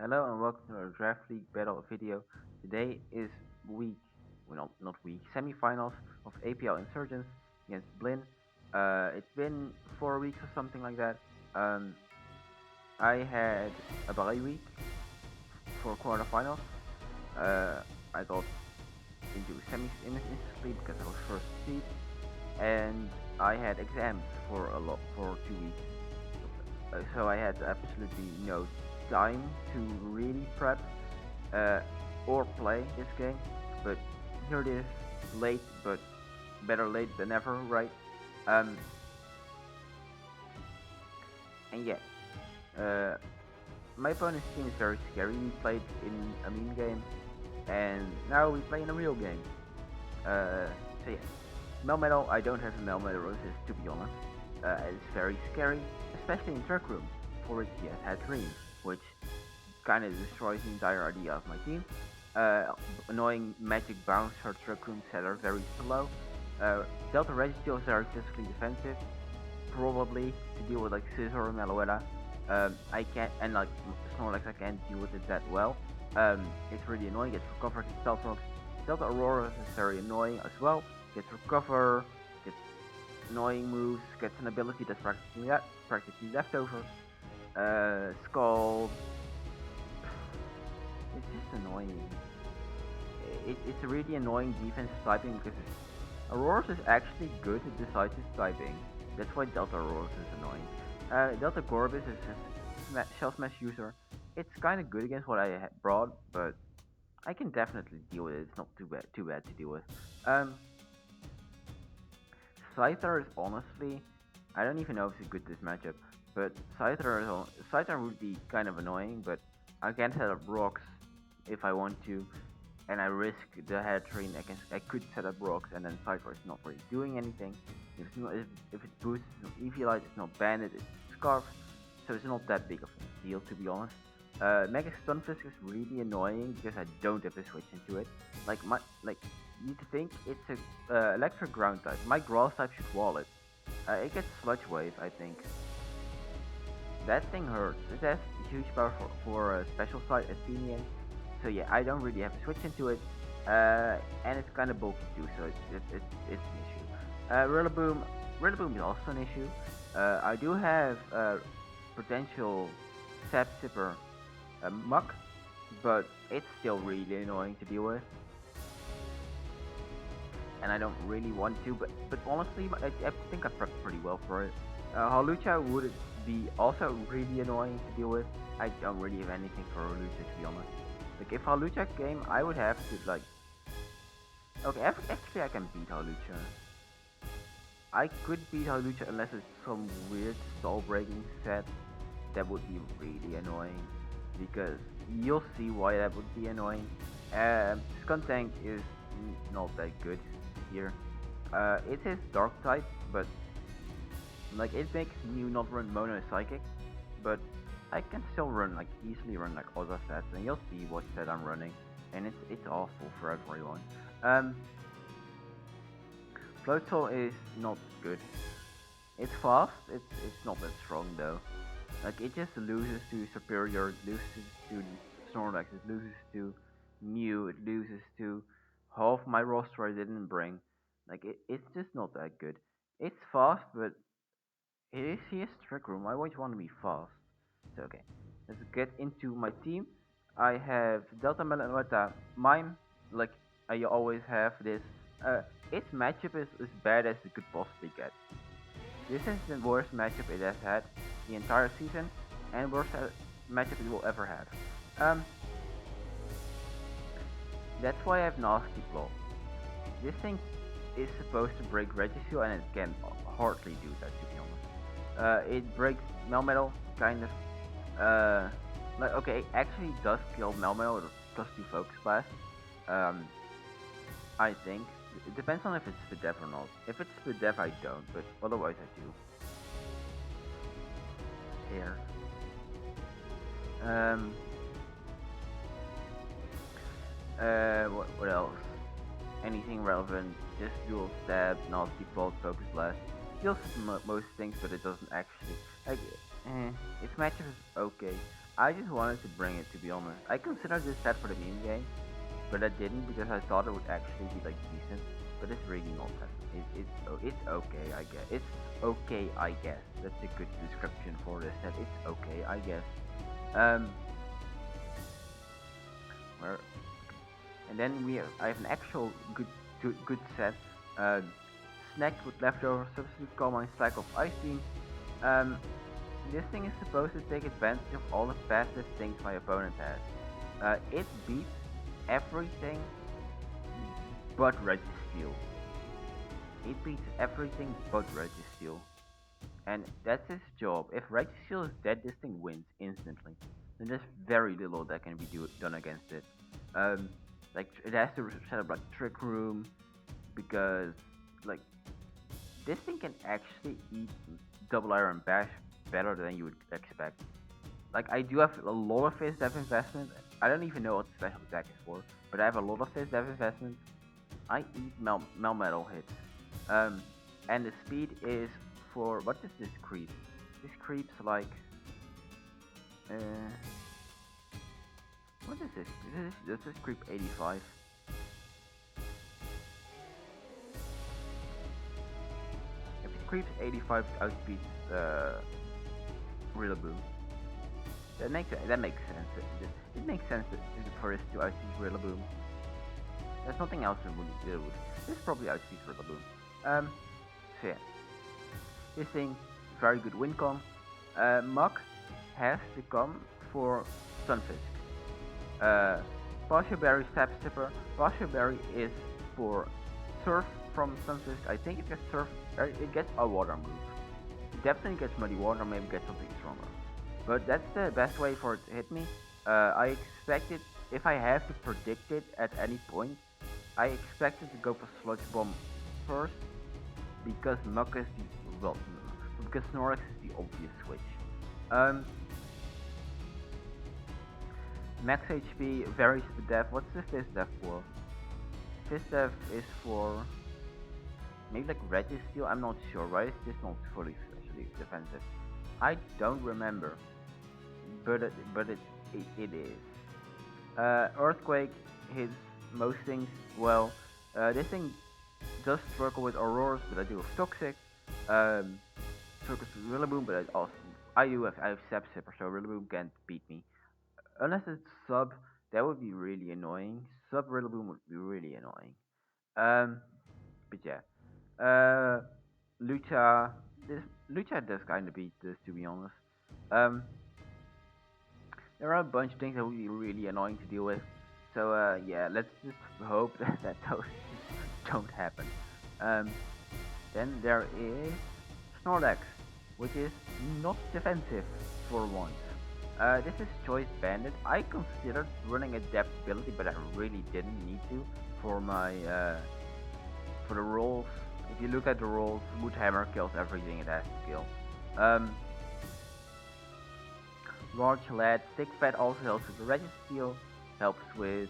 Hello and welcome to our Draft League Battle video. Today is week, well not week, semi-finals of APL Insurgence against Blin. It's been 4 weeks or something like that. Um, I had a bye week for quarterfinals. Uh, I got into semis instantly because I was first seed, and I had exams for 2 weeks. So I had absolutely no time to really prep uh, or play this game. But here it is, late, but better late than never, right? Um, and yeah, uh, my opponent's team is very scary. We played in a meme game, and now we play in a real game. So yeah, Melmetal, I don't have a Melmetal Roses to be honest. It's very scary, especially in Trick Room, for which he has had Dream, which kind of destroys the entire idea of my team. Annoying magic bouncer Trick Room setter very slow. Delta Registeel is very physically defensive, probably to deal with like Scissor and Meloetta. I can't, and like Snorlax, I can't deal with it that well. It's really annoying. Gets recovered in Stealth Rocks. Delta Aurora is very annoying as well. Gets recover, gets annoying moves, gets an ability that's practically leftovers. Scald. It's just annoying. It's a really annoying defensive typing because Aurora's is actually good at decisive typing. That's why Delta Aurora's is annoying. Delta Gorbis is a Shell Smash user. It's kind of good against what I brought, but I can definitely deal with it. It's not too bad to deal with. Um, Scyther is honestly, I don't even know if it's good this matchup, but Scyther would be kind of annoying, but I can set up rocks if I want to, and I risk the head train. I could set up rocks, and then Scyther is not really doing anything. If it boosts Eviolite, it's not banded, it's Scarf, so it's not that big of a deal to be honest. Mega Stunfisk is really annoying because I don't have to switch into it. Like you'd think it's a electric ground type. My grass type should wall it. It gets Sludge Wave, I think. That thing hurts. It has huge power for special side Athenian. So yeah, I don't really have to switch into it. And it's kind of bulky too, so it's an issue. Rillaboom is also an issue. I do have potential Sap Sipper Muck, but it's still really annoying to deal with. And I don't really want to, but honestly, I think I prepped pretty well for it. Halucha would be also really annoying to deal with. I don't really have anything for Halucha to be honest. Like if Halucha came, I would have to like. Okay, actually I can beat Halucha. I could beat Halucha unless it's some weird stall breaking set. That would be really annoying because you'll see why that would be annoying. Skuntank is not that good here. It is dark type, but like it makes you not run Mono Psychic, but I can still run like easily run like other sets, and you'll see what set I'm running, and it's awful for everyone. Um, Floatzel is not good. It's fast. It's not that strong though. Like it just loses to Superior, it loses to Snorlax, it loses to Mew, it loses to half my roster I didn't bring. Like it's just not that good. It's fast, but it is here Trick Room. I always want to be fast. So okay, let's get into my team. I have Delta Melanota Mime, like I always have this. Its matchup is as bad as it could possibly get. This is the worst matchup it has had the entire season, and worst matchup it will ever have. Um, that's why I have Nasty Claw. This thing is supposed to break Registeel, and it can hardly do that to be honest. It breaks Melmetal, kind of. Like okay, it actually does kill Melmetal with plus 2 Focus Blast. Um, I think. It depends on if it's Spadef or not. If it's Spadef, I don't, but otherwise I do. Here. Um. What else? Anything relevant? Just dual stab, nasty bolt, focus blast. Kills most things, but it doesn't actually like. Its matchup is okay. I just wanted to bring it, to be honest. I considered this set for the meme game, but I didn't because I thought it would actually be like decent. But it's really not that. It's okay, I guess. It's okay, I guess. That's a good description for this set. It's okay, I guess. Um, where and then I have an actual good set. Uh, snacked with leftover substitute call my stack of ice cream. Um, this thing is supposed to take advantage of all the fastest things my opponent has. It beats everything but Registeel. It beats everything but Registeel. And that's his job. If Registeel is dead, this thing wins instantly. Then there's very little that can be done against it. Um, like it has to set up like Trick Room because like this thing can actually eat double iron bash better than you would expect. Like I do have a lot of phase dev investment. I don't even know what the special attack is for, but I have a lot of phase dev investment. I eat Melmetal hits. Um, and the speed is for what is this creep? This creep's like uh, what is this? This is creep 85. If it creeps 85 outspeeds Rillaboom. That makes sense. It makes sense for us to outspeed Rillaboom. There's nothing else that would do. This probably outspeeds Rillaboom. So yeah, this thing very good win con. Muk has to come for Stunfisk. Partial Berry Step Stipper. Partial Berry is for Surf from Stunfisk. I think it gets Surf. It gets a water move. It definitely gets Muddy Water. Maybe gets something stronger. But that's the best way for it to hit me. I expect it, if I have to predict it at any point, I expect it to go for Sludge Bomb first, because Muk is because Snorlax is the obvious switch. Max HP varies with dev. What's the Fizz dev for? Fizz dev is for maybe like Registeel, I'm not sure. Why is this not fully specially defensive? I don't remember. But it is. Earthquake hits most things well. This thing does struggle with Auroras, but I do have Toxic. Struggles with Rillaboom, but I have Sap Sipper, so Rillaboom can't beat me. Unless it's Sub, that would be really annoying. Sub Rillaboom would be really annoying. Um, but yeah. Lucha. This Lucha does kind of beat this, to be honest. Um, there are a bunch of things that would be really annoying to deal with. So yeah, let's just hope that those don't happen. Um, then there is Snorlax, which is not defensive for once. This is Choice Bandit. I considered running adaptability, but I really didn't need to for my for the rolls. If you look at the rolls, Wood Hammer kills everything it has to kill. Large lead, thick fat also helps with the Registeel, helps with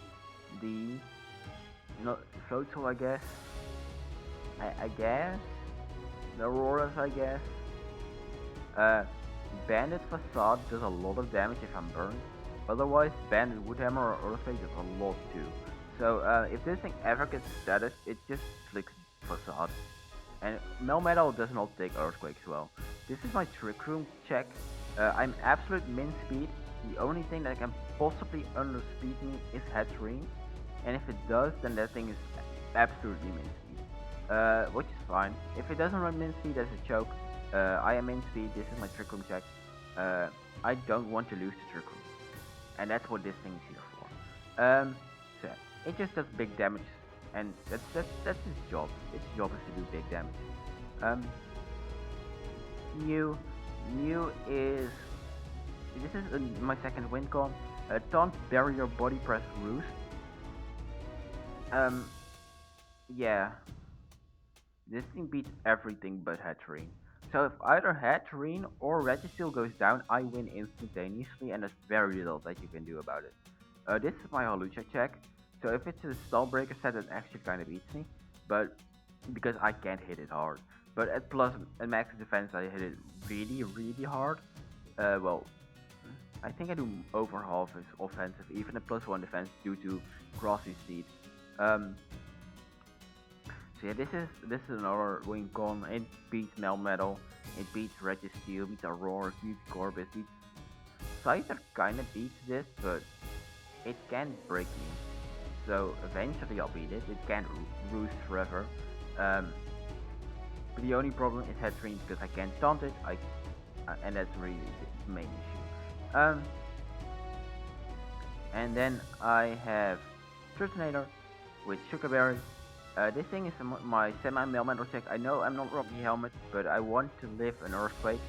the Floatzel, I guess. I guess the Auroras, I guess. Bandit Facade does a lot of damage if I'm burned. Otherwise, Bandit Woodhammer or Earthquake does a lot too. So if this thing ever gets status, it just flicks Facade. And Melmetal does not take Earthquakes well. This is my Trick Room check. I'm absolute min speed. The only thing that can possibly underspeed me is Hatterene. And if it does, then that thing is absolutely min speed. Which is fine. If it doesn't run min speed, that's a choke. I am min speed, this is my Trick Room check. I don't want to lose the Trick Room. And that's what this thing is here for. So it just does big damage. And that's its job. Its job is to do big damage. Mew is... This is my second win con. Taunt, Barrier, Body Press, Roost. Yeah. This thing beats everything but Hatterene. So if either Hatterene or Registeel goes down, I win instantaneously, and there's very little that you can do about it. This is my Hawlucha check. So if it's a Stall Breaker set, it actually kind of beats me, but because I can't hit it hard. But at max defense, I hit it really hard. Well, I think I do over half his offensive, even a +1 defense due to crossing speed. Um, so yeah, this is another win con. It beats Melmetal, it beats Registeel, beats Aurora, beats Gorbis, beats Scyther kinda beats this, but it can't break me. So eventually I'll beat it. It can't roost forever. Um, but the only problem is Headstream because I can't taunt it. And that's really the main issue. And then I have Turtonator with Sugar Berry. This thing is my semi-elemental check. I know I'm not Rocky Helmet, but I want to live an Earthquake.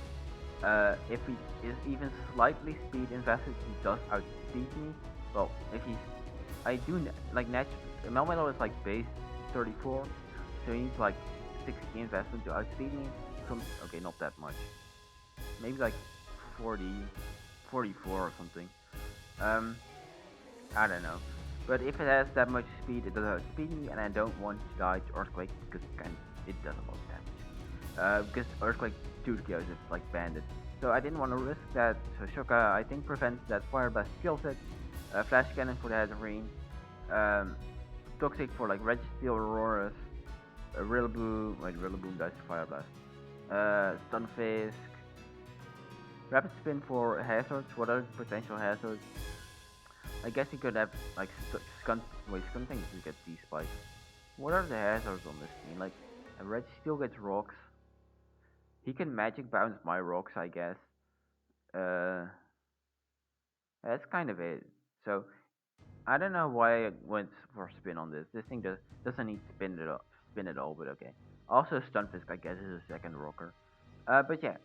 If he is even slightly speed invested, he does outspeed me. Well, if he's, I do like natural. Melmetal is like base 34, so he needs like 60 investment to outspeed me. Okay, not that much. Maybe like 40, 44 or something. I don't know. But if it has that much speed, it does outspeed me, and I don't want to die to Earthquake because it does a lot of damage. Because Earthquake 2 kills is like banded. So I didn't want to risk that. So Shoka, I think, prevents that Fire Blast skill set. Flash Cannon for the Heatherine. Toxic for like Registeel, Auroras. Rillaboom. Wait, Rillaboom dies to Fire Blast. Stunfisk. Rapid Spin for hazards. What are potential hazards? I guess he could have like Skunting to get D-Spike. What are the hazards on this team? Like, Registeel gets rocks. He can magic bounce my rocks, I guess. That's kind of it. So, I don't know why I went for spin on this. This thing doesn't need spin at all, but okay. Also, Stunfisk, I guess, is a second rocker. But yeah.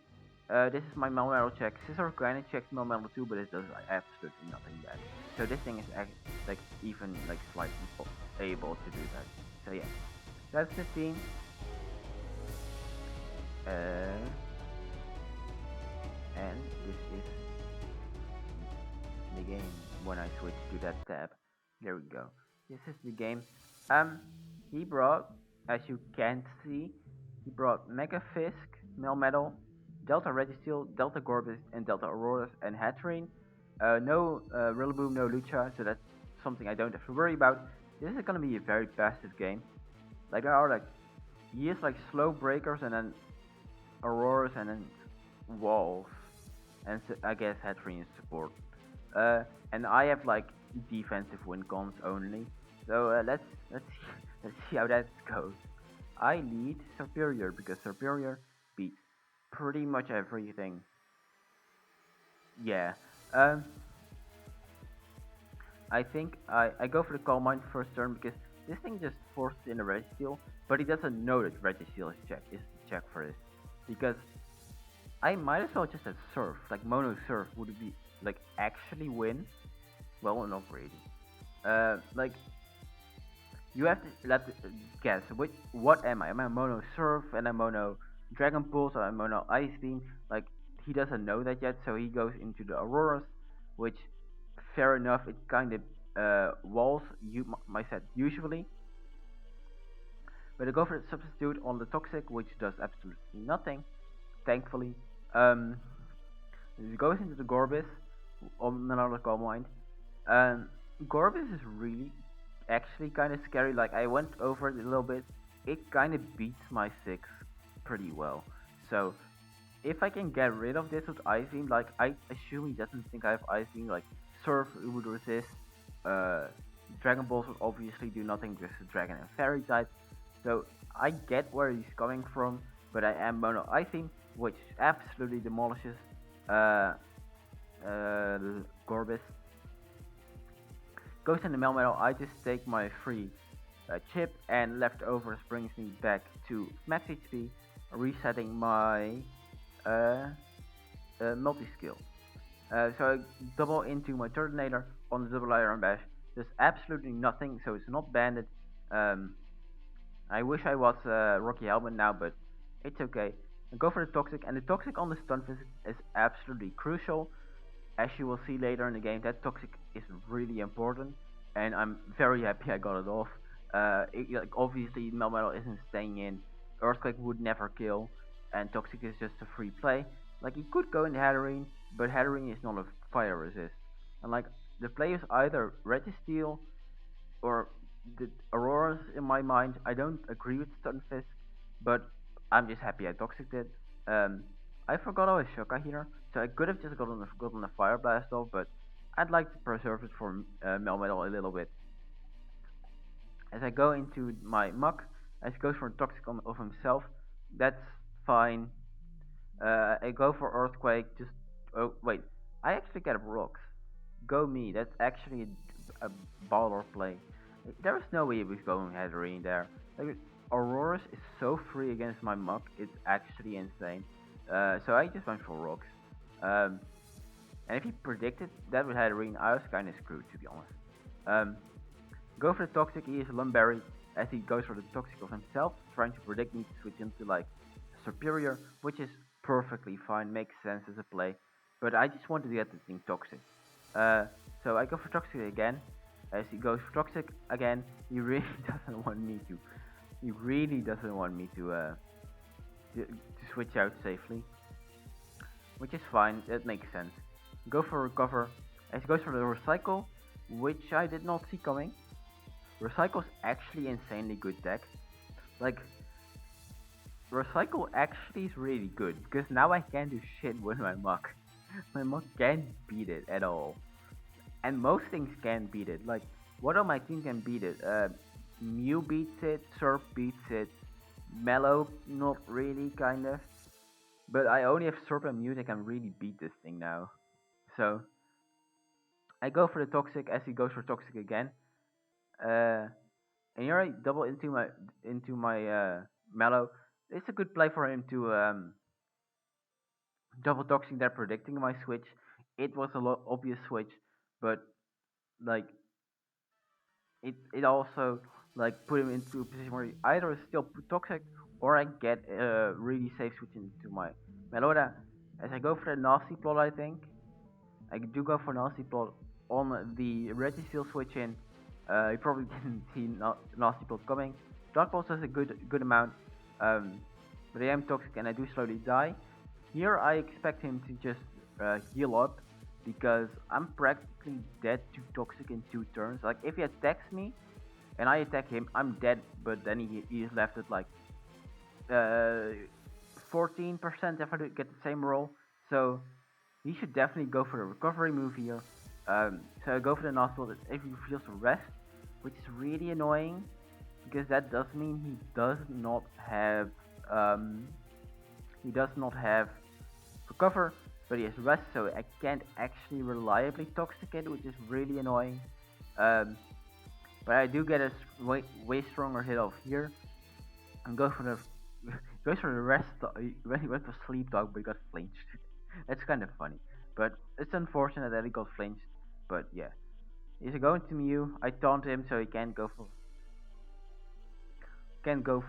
This is my Melmetal check. Scissor kinda checks Melmetal too, but it does absolutely nothing bad. So this thing is like even like slightly able to do that. So yeah, that's the team. And this is the game. When I switch to that tab, there we go. This is the game. He brought, as you can't see, he brought Mega Fisk, Melmetal, Delta Registeel, Delta Gorbis, and Delta Auroras and Hatterene. No Rillaboom, no Lucha, so that's something I don't have to worry about. This is gonna be a very passive game. Like there are like, he has like slow breakers and then Auroras and then walls, and so I guess Hatterene is support. And I have like defensive win cons only. So let's see how that goes. I lead Superior because Superior beats pretty much everything. Yeah. I think I go for the Calm Mind first turn because this thing just forces in a Registeel, but he doesn't know that Registeel is check for this. Because I might as well just have Surf, like Mono Surf would be like actually win. Well, not really. Like you have to guess what am I? Am I Mono Surf and I'm Mono Dragon Pulse or I'm Mono Ice Beam? Like he doesn't know that yet, so he goes into the Auroras, which fair enough. It kind of walls my set usually, but I go for the substitute on the Toxic, which does absolutely nothing. Thankfully, it goes into the Gorbis on another Calm Mind. Gorbis is really actually kind of scary. Like I went over it a little bit. It kind of beats my 6 pretty well. So if I can get rid of this with Ice Beam, like I assume he doesn't think I have Ice Beam. Like Surf would resist. Dragon Balls would obviously do nothing because it's Dragon and Fairy type. So I get where he's coming from, but I am Mono Ice Beam, which absolutely demolishes Gorbis. Goes in the Melmetal, I just take my free chip and leftovers brings me back to max HP, resetting my multi-skill. So I double into my Turtonator on the double Iron Bash. Does absolutely nothing, so it's not banded. I wish I was Rocky Helmet now, but it's okay. I go for the Toxic, and the Toxic on the Stunfisk is absolutely crucial. As you will see later in the game, that Toxic is really important, and I'm very happy I got it off. Like, obviously, Melmetal isn't staying in. Earthquake would never kill, and Toxic is just a free play. Like, he could go in Hatterene, but Hatterene is not a fire resist. And like the play is either Registeel or the Auroras in my mind. I don't agree with Stunfisk, but I'm just happy I toxicked it. Um, I forgot I was Shoka here, so I could have just gotten a Fire Blast off, but I'd like to preserve it for Melmetal a little bit. As I go into my Muck, as he goes for a Toxic of himself, that's fine. I go for Earthquake, just. Oh, wait. I actually get rocks. Go me, that's actually a baller play. There was no way he was going Hatterene there. Like, Auroras is so free against my Muck, it's actually insane. So I just went for rocks. Um, and if he predicted that with Hatterene, I was kind of screwed, to be honest. Um, Go for the Toxic, he is Lumberry, as he goes for the Toxic of himself, trying to predict me to switch into like Superior, which is perfectly fine, makes sense as a play, but I just wanted to get the thing Toxic. Uh, so I go for Toxic again, as he goes for Toxic again, he really doesn't want me to, he really doesn't want me to switch out safely, which is fine, that makes sense. Go for Recover, as he goes for the Recycle, which I did not see coming. Recycle's actually insanely good deck. Like, Recycle actually is really good, because now I can't do shit with my Muck. My Muck can't beat it at all. And most things can beat it. Like, what on my team can beat it? Mew beats it, Surf beats it, Mellow, not really, kind of. But I only have Surf and Mew that can really beat this thing now. So, I go for the Toxic as he goes for Toxic again. Uh, and here I double into my Mellow. It's a good play for him to double toxic there predicting my switch. It was a lot obvious switch, but like it also like put him into a position where he either is still toxic or I get a really safe switch into my Melora. As I go for the nasty plot, I think I do go for nasty plot on the Registeel switch in. You probably didn't see nasty plot coming. Dark Pulse does a good amount, um, but I am toxic and I do slowly die. Here I expect him to just heal up because I'm practically dead to toxic in 2 turns. Like if he attacks me and I attack him, I'm dead. But then he is left at like 14% if I get the same roll. So he should definitely go for the recovery move here. So I go for the nostril that if he feels rest, which is really annoying because that does mean he does not have recover, but he has rest, so I can't actually reliably toxicate, which is really annoying. Um, but I do get a way stronger hit off here, and go for the goes for the rest. He went for sleep dog, but he got flinched. That's kind of funny, but it's unfortunate that he got flinched. But yeah, he's going to Mew. I taunt him, so he can't go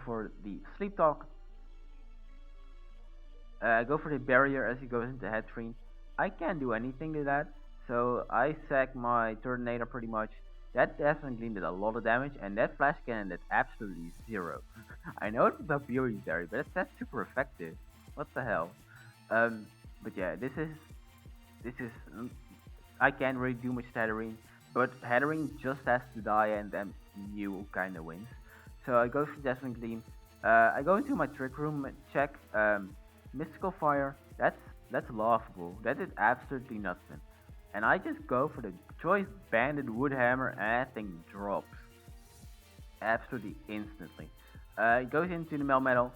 for the sleep talk. Go for the barrier as he goes into head screen. I can't do anything to that, so I sack my Tornado pretty much. That definitely did a lot of damage, and that flash cannon did absolutely zero. I know it's a Fury Berry, but that's super effective. What the hell? Um, but yeah, this is I can't really do much to Hatterene, but Hatterene just has to die, and then you kind of wins. So I go for Dazzling Gleam. I go into my Trick Room check. Mystical Fire, that's laughable. That is absolutely nothing. And I just go for the Choice Banded Woodhammer and that thing drops. Absolutely instantly. It goes into the Melmetal.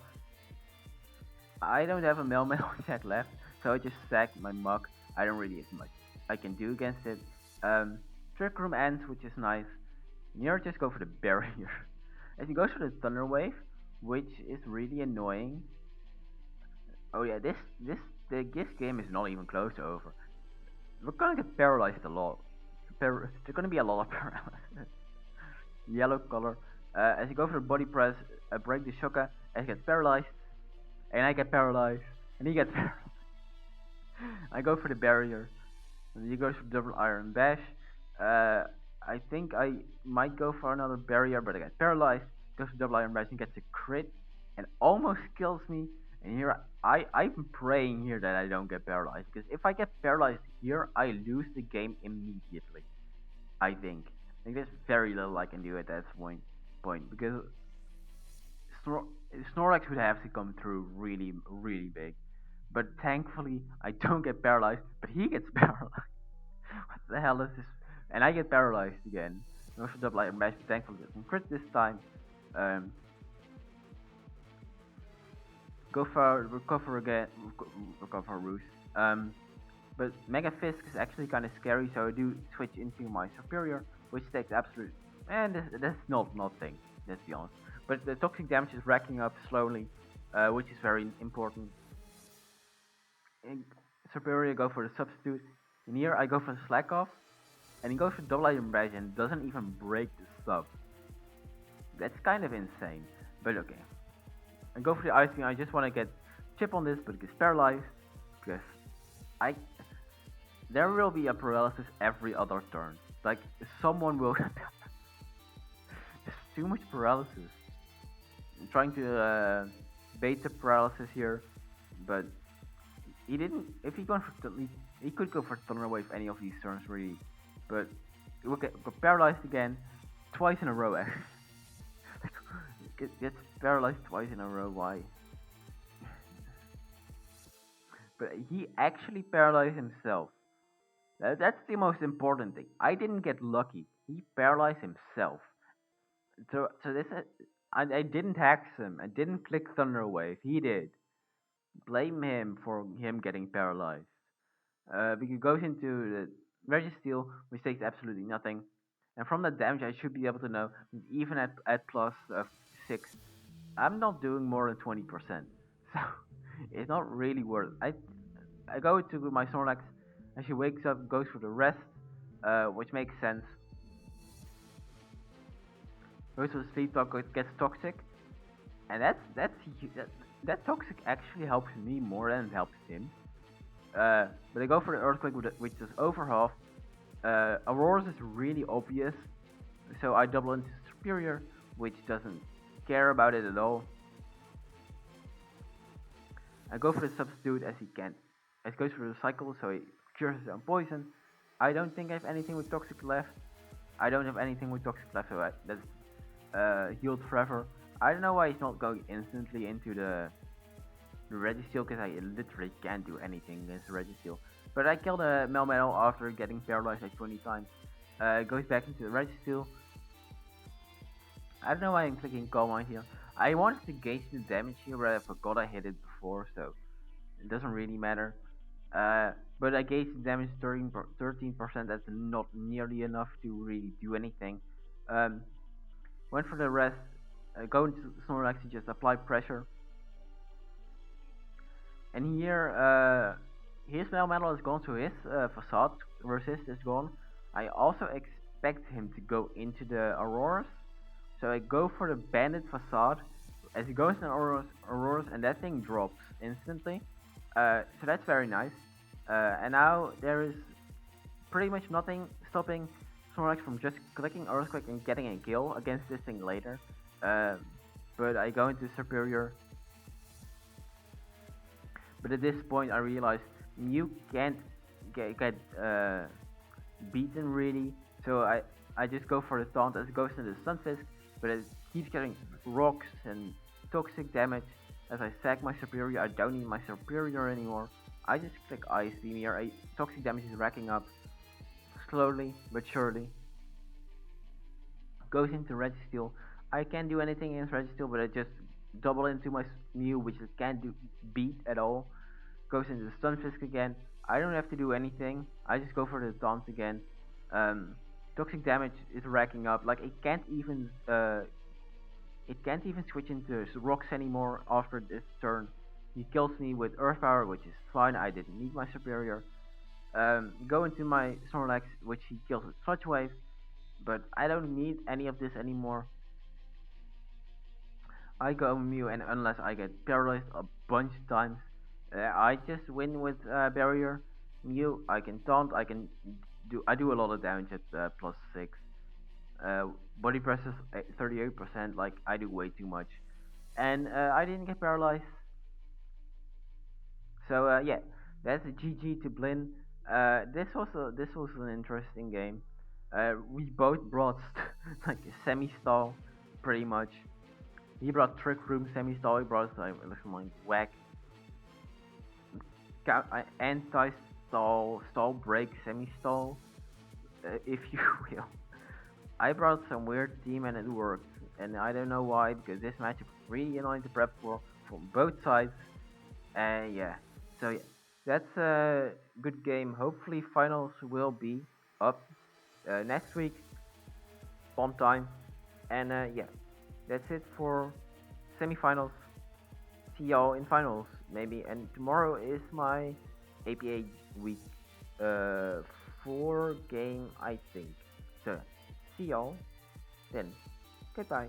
I don't have a Melmetal check left, so I just sack my Muck. I don't really have much I can do against it. Trick Room ends, which is nice. Here just go for the Barrier. As he goes for the Thunder Wave, which is really annoying. Oh yeah, this game is not even close to over. We're gonna get paralyzed a lot. There's gonna be a lot of paralysis. Yellow color. As you go for the body press, break the Shoka, as he gets paralyzed, and I get paralyzed, and he gets paralyzed. I go for the barrier, and he goes for double iron bash. I think I might go for another barrier, but I get paralyzed. Goes for double iron bash and gets a crit, and almost kills me. And here I'm praying here that I don't get paralyzed, because if I get paralyzed here, I lose the game immediately. I think. I think there's very little I can do at that point because Snor- Snorlax would have to come through really really big. But thankfully I don't get paralyzed, but he gets paralyzed. What the hell is this? And I get paralyzed again. No shut up like a match, thankfully I can crit this time. Um, go for recover again, recover Roost. But Mega Fisk is actually kind of scary, so I do switch into my Superior, which takes absolute. And that's not nothing, let's be honest. But the toxic damage is racking up slowly, which is very important. In Superior, go for the substitute. In here, I go for the slack off, and he goes for double item bash and doesn't even break the sub. That's kind of insane, but okay. I go for the ice beam. I just want to get chip on this, but it gets paralyzed because I there will be a paralysis every other turn. Like someone will. There's too much paralysis. I'm trying to bait the paralysis here, but he didn't. If he gone for he could go for Thunder Wave any of these turns really, but he will get paralyzed again, twice in a row. Actually, gets paralyzed twice in a row. Why? But he actually paralyzed himself. That's the most important thing. I didn't get lucky. He paralyzed himself. So this I didn't hex him. I didn't click Thunder Wave. He did. Blame him for him getting paralyzed. Because it goes into the Registeel, which takes absolutely nothing. And from that damage, I should be able to know that even at plus 6, I'm not doing more than 20%. So it's not really worth. I go to my Snorlax, and she wakes up, goes for the rest, which makes sense. Goes for the sleep talk, gets toxic, and that toxic actually helps me more than it helps him. But I go for the earthquake, which is over half. Aurora's is really obvious, so I double into superior, which doesn't care about it at all. I go for the substitute as he can. As he goes for the cycle, so he cures his own poison. I don't think I have anything with toxic left. I don't have anything with toxic left, so that's healed forever. I don't know why he's not going instantly into the Registeel, because I literally can't do anything against the Registeel. But I killed a Melmetal after getting paralyzed like 20 times. Goes back into the Registeel. I don't know why I'm clicking Calm Mind here. I wanted to gauge the damage here, but I forgot I hit it before, so it doesn't really matter. But I gauged the damage 13%, that's not nearly enough to really do anything. Went for the rest, go into Snorlax to just apply pressure. And here, his Melmetal is gone, so his Facade resist is gone. I also expect him to go into the Auroras, so I go for the Bandit Facade as he goes in Auroras, and that thing drops instantly. So that's very nice. And now there is pretty much nothing stopping Snorlax from just clicking Earthquake and getting a kill against this thing later. But I go into Superior. But at this point, I realize you can't get beaten really. So I just go for the taunt as it goes into the Stunfisk, but it keeps getting rocks and toxic damage. As I sack my Superior, I don't need my Superior anymore. I just click Ice Beam here. Toxic damage is racking up slowly but surely. Goes into Registeel. I can't do anything against Registeel, but I just double into my Mew, which I can't beat at all. Goes into the Stunfisk again. I don't have to do anything. I just go for the taunt again. Toxic damage is racking up. Like it can't even switch into rocks anymore after this turn. He kills me with Earth Power, which is fine. I didn't need my Superior. Go into my Snorlax, which he kills with Sludge Wave, but I don't need any of this anymore. I go Mew, and unless I get paralyzed a bunch of times, I just win with Barrier. Mew, I can taunt. I do a lot of damage at +6. Body press is 38%. Like I do way too much, and I didn't get paralyzed. So yeah, that's a GG to Blin. This was an interesting game. We both brought like a semi-stall, pretty much. He brought Trick Room semi-stall. He brought some like whack anti-stall, stall break semi-stall, if you will. I brought some weird team and it worked, and I don't know why because this matchup was really annoying to prep for from both sides. Yeah, so yeah, that's a good game. Hopefully, finals will be up next week, on time, and yeah, that's it for semifinals. See y'all in finals maybe, and tomorrow is my APA week uh 4 game I think. So see y'all then. Goodbye.